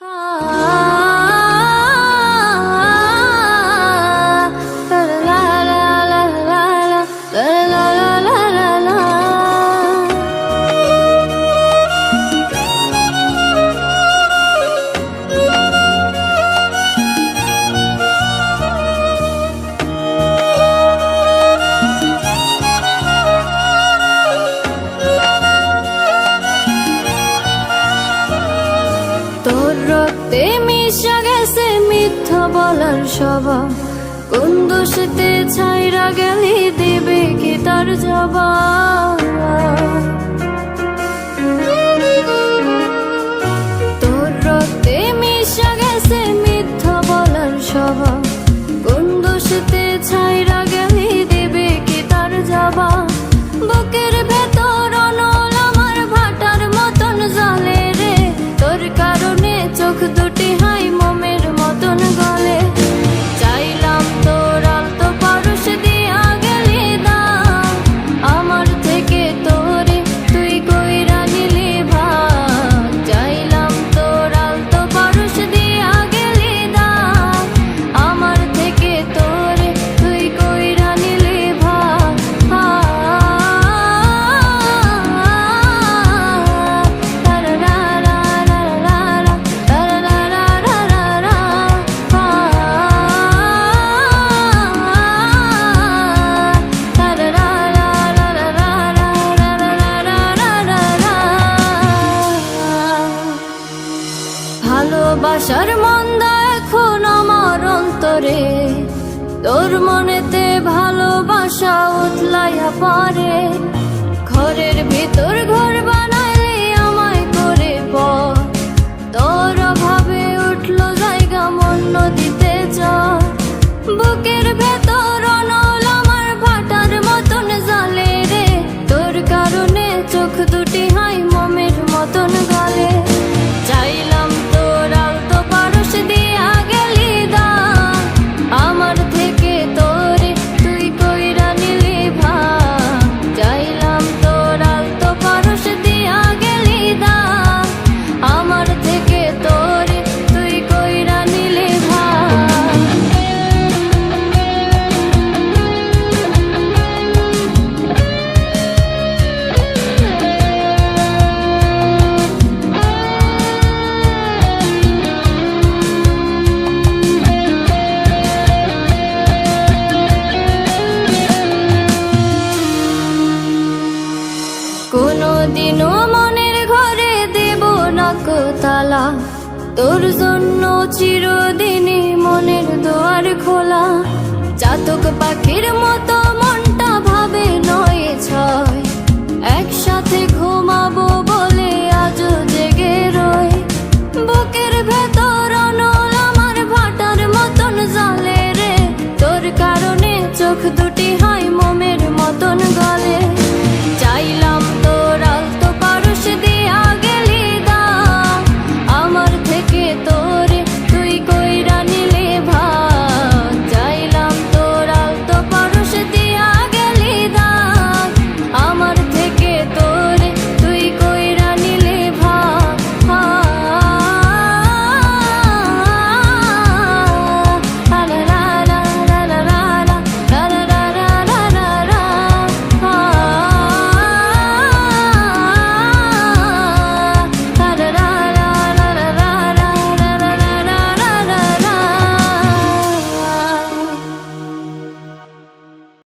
তোর রক্তে মিশা গেছে মিথ্যা বলার স্বভাব, কোন দোষেতে ছাইরা গেলি দিবে কি তার জবাব। তোর রক্তে মিশা গেছে মিথ্যা বলার স্বভাব, কোন দোষেতে ছাইরা গেলি দিবে কি তার জবাব। বুকের ভেতর অনল আমার ভাটার মতন জ্বলে রে, তোর কারণে চোখ দুটি হাই মোমের মতন গলে। চাইলাম তোর আলতো পারস দিয়া গেলি দাম, আমার থেকে তোরে তুই কইরা নিলি ভাগ। চাইলাম তোর আলতো পারস দিয়া গেলি দাম, আমার থেকে তোরে তুই কইরা নিলি ভাগ। ভালোবাসার মন্দা এখন আমার অন্তরে, তোর মনেতে ভালোবাসা উতলাইয়া পারে। ঘরের ভিতর ঘর বানাইলে আমায় করে পর, তোর অভাবে উঠলো জায়গা মন নদীতে চর। বুকের ভেতর অনল আমার ভাটার মতন জ্বলে রে, তোর কারণে চোখ দুটি হাই মোমের মতন গলে। চাইলাম তোর আলতো পারস দিয়া গেলি দাম, আমার থেকে তোরে তুই কইরা নিলি ভাগ। চাইলাম তোর আলতো পারস দিয়া গেলি দাম, আমার থেকে তোরে তুই কইরা নিলি ভাগ। কোনদিনও মনের ঘরে দেব না কো তালা, তোর জন্য চিরদিনই মনের দুয়ার খোলা। চাতক পাখির মতো মনটা ভাবে নয় ছয়,